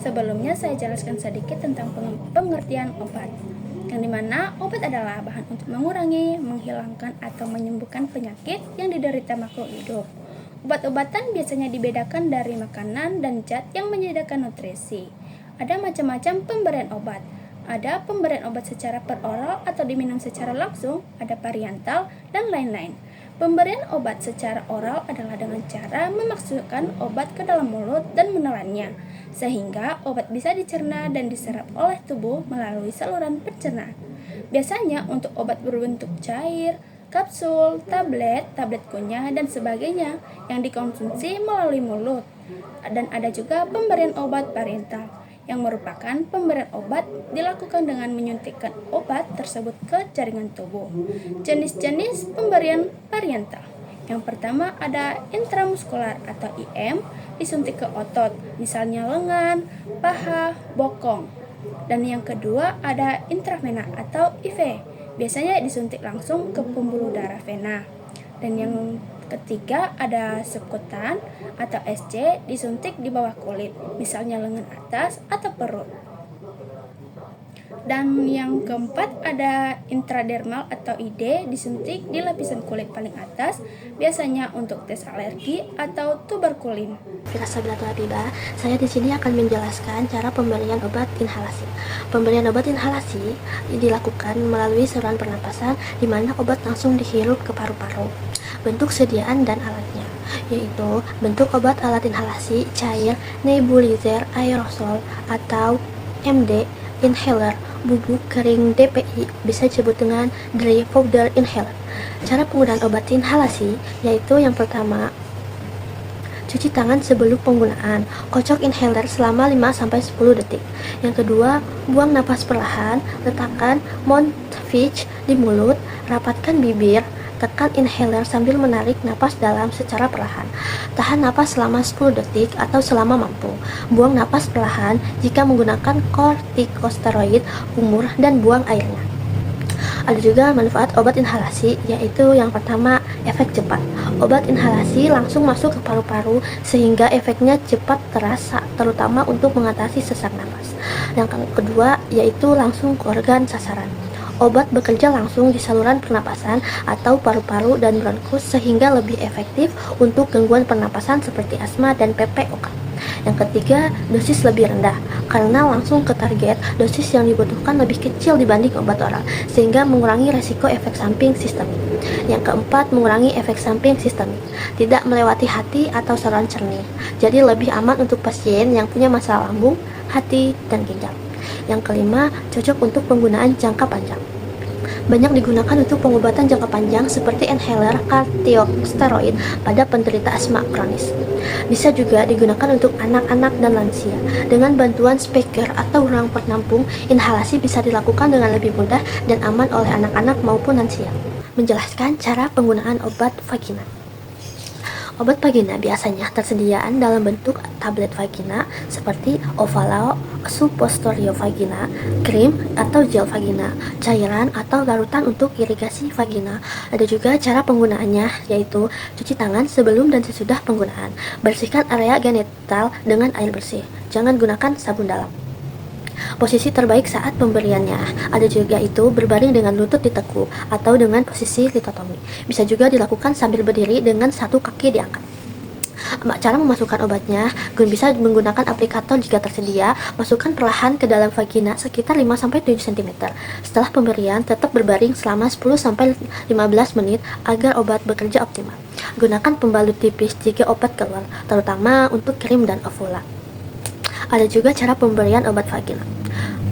Sebelumnya saya jelaskan sedikit tentang pengertian obat, yang dimana obat adalah bahan untuk mengurangi, menghilangkan, atau menyembuhkan penyakit yang diderita makhluk hidup. Obat-obatan biasanya dibedakan dari makanan dan zat yang menyediakan nutrisi. Ada macam-macam pemberian obat. Ada pemberian obat secara peroral atau diminum secara langsung, ada parenteral, dan lain-lain. Pemberian obat secara oral adalah dengan cara memasukkan obat ke dalam mulut dan menelannya, sehingga obat bisa dicerna dan diserap oleh tubuh melalui saluran pencernaan. Biasanya untuk obat berbentuk cair, kapsul, tablet kunyah, dan sebagainya yang dikonsumsi melalui mulut. Dan ada juga pemberian obat parenteral, yang merupakan pemberian obat dilakukan dengan menyuntikkan obat tersebut ke jaringan tubuh. Jenis-jenis pemberian parenteral. Yang pertama ada intramuskular atau IM, disuntik ke otot, misalnya lengan, paha, bokong. Dan yang kedua ada intravena atau IV, biasanya disuntik langsung ke pembuluh darah vena. Dan yang ketiga ada subkutan atau SC, disuntik di bawah kulit, misalnya lengan atas atau perut. Dan yang keempat ada intradermal atau ID, disuntik di lapisan kulit paling atas, biasanya untuk tes alergi atau tuberkulin. Sahabat Habiba, saya di sini akan menjelaskan cara pemberian obat inhalasi. Pemberian obat inhalasi dilakukan melalui saluran pernapasan, di mana obat langsung dihirup ke paru-paru. Bentuk sediaan dan alatnya, yaitu bentuk obat alat inhalasi cair, nebulizer aerosol atau MD, inhaler, bubuk kering DPI, bisa disebut dengan dry powder inhaler. Cara penggunaan obat inhalasi yaitu yang pertama, cuci tangan sebelum penggunaan, kocok inhaler selama 5-10 detik. Yang kedua, buang napas perlahan, letakkan mouthpiece di mulut, rapatkan bibir, tekan inhaler sambil menarik napas dalam secara perlahan. Tahan napas selama 10 detik atau selama mampu. Buang napas perlahan jika menggunakan kortikosteroid, kumur, dan buang airnya. Ada juga manfaat obat inhalasi, yaitu yang pertama, efek cepat. Obat inhalasi langsung masuk ke paru-paru sehingga efeknya cepat terasa, terutama untuk mengatasi sesak napas. Yang kedua, yaitu langsung ke organ sasaran. Obat bekerja langsung di saluran pernapasan atau paru-paru dan bronkus sehingga lebih efektif untuk gangguan pernapasan seperti asma dan PPOK. Yang ketiga, dosis lebih rendah karena langsung ke target. Dosis yang dibutuhkan lebih kecil dibanding obat oral sehingga mengurangi resiko efek samping sistemik. Yang keempat, mengurangi efek samping sistemik, tidak melewati hati atau saluran cernih, jadi lebih aman untuk pasien yang punya masalah lambung, hati, dan ginjal. Yang kelima, cocok untuk penggunaan jangka panjang. Banyak digunakan untuk pengobatan jangka panjang seperti inhaler kortikosteroid pada penderita asma kronis. Bisa juga digunakan untuk anak-anak dan lansia. Dengan bantuan speaker atau ruang penampung, inhalasi bisa dilakukan dengan lebih mudah dan aman oleh anak-anak maupun lansia. Menjelaskan cara penggunaan obat vagina. Obat vagina biasanya tersediaan dalam bentuk tablet vagina seperti Ovalo, suppositorio vagina, krim atau gel vagina, cairan atau larutan untuk irigasi vagina. Ada juga cara penggunaannya, yaitu cuci tangan sebelum dan sesudah penggunaan. Bersihkan area genital dengan air bersih. Jangan gunakan sabun dalam. Posisi terbaik saat pemberiannya ada juga itu berbaring dengan lutut ditekuk atau dengan posisi litotomi. Bisa juga dilakukan sambil berdiri dengan satu kaki diangkat. Cara memasukkan obatnya, bisa menggunakan aplikator jika tersedia. Masukkan perlahan ke dalam vagina sekitar 5-7 cm. Setelah pemberian, tetap berbaring selama 10-15 menit agar obat bekerja optimal. Gunakan pembalut tipis jika obat keluar, terutama untuk krim dan ovula. Ada juga cara pemberian obat vagina.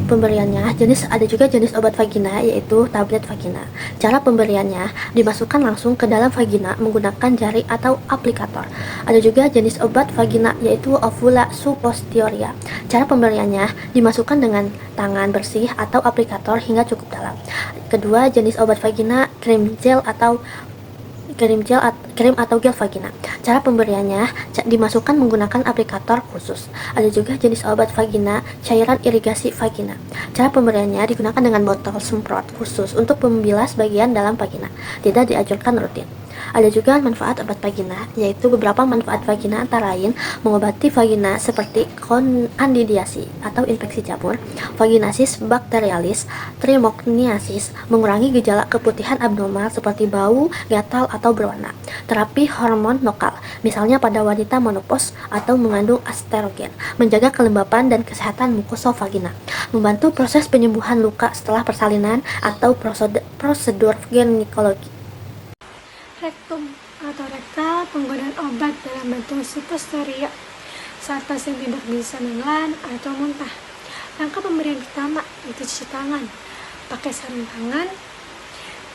Ada juga jenis obat vagina, yaitu tablet vagina. Cara pemberiannya dimasukkan langsung ke dalam vagina menggunakan jari atau aplikator. Ada juga jenis obat vagina, yaitu ovula suppositoria. Cara pemberiannya dimasukkan dengan tangan bersih atau aplikator hingga cukup dalam. Kedua, jenis obat vagina krim atau gel vagina. Cara pemberiannya dimasukkan menggunakan aplikator khusus. Ada juga jenis obat vagina cairan irigasi vagina. Cara pemberiannya digunakan dengan botol semprot khusus untuk membilas bagian dalam vagina. Tidak dianjurkan rutin. Ada juga manfaat obat vagina, yaitu beberapa manfaat vagina antara lain mengobati vagina seperti kandidiasi atau infeksi jamur, vaginosis bakterialis, trimokniasis, mengurangi gejala keputihan abnormal seperti bau, gatal, atau berwarna. Terapi hormon lokal, misalnya pada wanita menopause atau mengandung estrogen, menjaga kelembapan dan kesehatan mukosovagina, membantu proses penyembuhan luka setelah persalinan atau prosedur ginekologi. Rektum atau rektal, penggunaan obat dalam bentuk suppositoria saat pasien tidak bisa menelan atau muntah. Langkah pemberian pertama itu cuci tangan, pakai sarung tangan.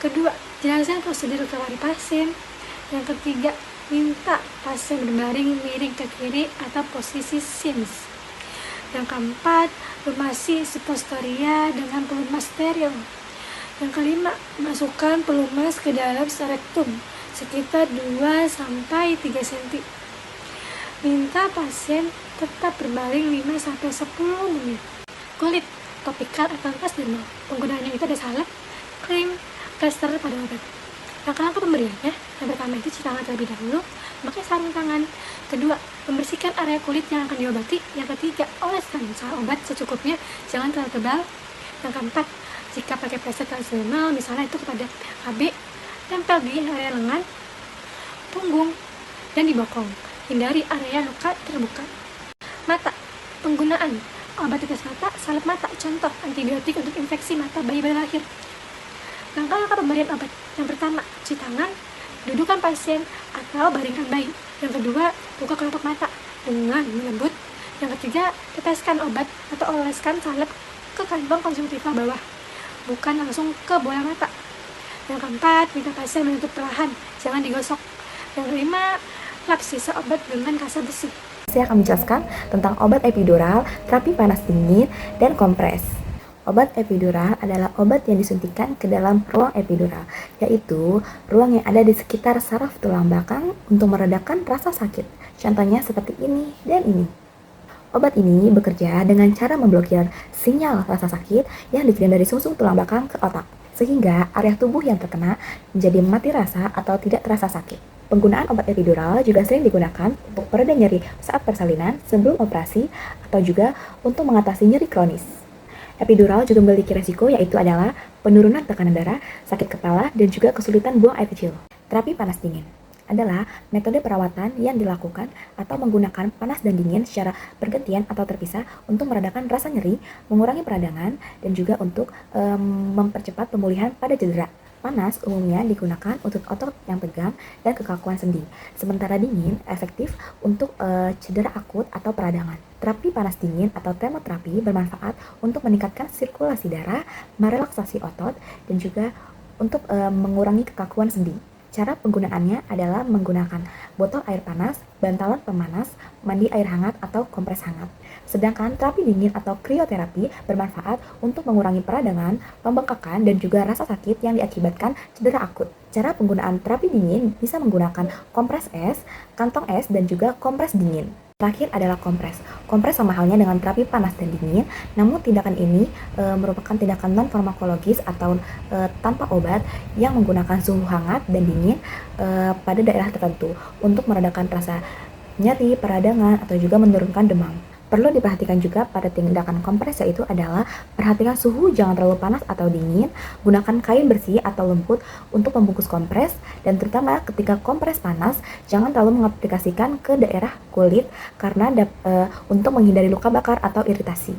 Kedua, jelaskan prosedur keluar pasien. Yang ketiga, minta pasien berbaring miring ke kiri atau posisi sims. Yang keempat, lumasi suppositoria dengan pelumas steril. Yang kelima, masukkan pelumas ke dalam rektum sekitar 2-3 cm. Minta pasien tetap berbaring 5-10 menit. Kulit, topikal atau transdermal. Penggunaannya itu ada salep, krim, plester pada obat. Langkah-langkah pemberiannya, yang pertama itu cuci tangan terlebih dahulu, pakai sarung tangan. Kedua, membersihkan area kulit yang akan diobati. Yang ketiga, oleskan obat secukupnya, jangan terlalu tebal. Yang keempat, jika pakai plester transdermal, misalnya itu kepada KB, tempel di area lengan, punggung, dan di bokong. Hindari area luka terbuka. Mata, penggunaan obat tetes mata, salep mata, contoh antibiotik untuk infeksi mata bayi baru lahir. Langkah-langkah pemberian obat. Yang pertama, cuci tangan, dudukan pasien atau baringkan bayi. Yang kedua, buka kelopak mata dengan lembut. Yang ketiga, teteskan obat atau oleskan salep ke kantong konjungtiva bawah, bukan langsung ke bola mata. Yang keempat, minta pasien menutup perlahan, jangan digosok. Yang kelima, lap sisa obat dengan kasa besi. Saya akan menjelaskan tentang obat epidural, terapi panas dingin, dan kompres. Obat epidural adalah obat yang disuntikan ke dalam ruang epidural, yaitu ruang yang ada di sekitar saraf tulang belakang untuk meredakan rasa sakit. Contohnya seperti ini dan ini. Obat ini bekerja dengan cara memblokir sinyal rasa sakit yang dikirim dari sumsum tulang belakang ke otak, sehingga area tubuh yang terkena menjadi mati rasa atau tidak terasa sakit. Penggunaan obat epidural juga sering digunakan untuk pereda nyeri saat persalinan, sebelum operasi, atau juga untuk mengatasi nyeri kronis. Epidural juga memiliki resiko, yaitu adalah penurunan tekanan darah, sakit kepala, dan juga kesulitan buang air kecil. Terapi panas dingin adalah metode perawatan yang dilakukan atau menggunakan panas dan dingin secara bergantian atau terpisah untuk meredakan rasa nyeri, mengurangi peradangan, dan juga untuk mempercepat pemulihan pada cedera. Panas umumnya digunakan untuk otot yang tegang dan kekakuan sendi, sementara dingin efektif untuk cedera akut atau peradangan. Terapi panas dingin atau termoterapi bermanfaat untuk meningkatkan sirkulasi darah, merelaksasi otot, dan juga untuk mengurangi kekakuan sendi. Cara penggunaannya adalah menggunakan botol air panas, bantalan pemanas, mandi air hangat atau kompres hangat. Sedangkan terapi dingin atau krioterapi bermanfaat untuk mengurangi peradangan, pembengkakan, dan juga rasa sakit yang diakibatkan cedera akut. Cara penggunaan terapi dingin bisa menggunakan kompres es, kantong es, dan juga kompres dingin. Terakhir adalah kompres. Kompres sama halnya dengan terapi panas dan dingin, namun tindakan ini merupakan tindakan non-farmakologis atau tanpa obat yang menggunakan suhu hangat dan dingin pada daerah tertentu untuk meredakan rasa nyeri, peradangan, atau juga menurunkan demam. Perlu diperhatikan juga pada tindakan kompres, yaitu adalah perhatikan suhu jangan terlalu panas atau dingin, gunakan kain bersih atau lembut untuk membungkus kompres, dan terutama ketika kompres panas, jangan terlalu mengaplikasikan ke daerah kulit karena untuk menghindari luka bakar atau iritasi.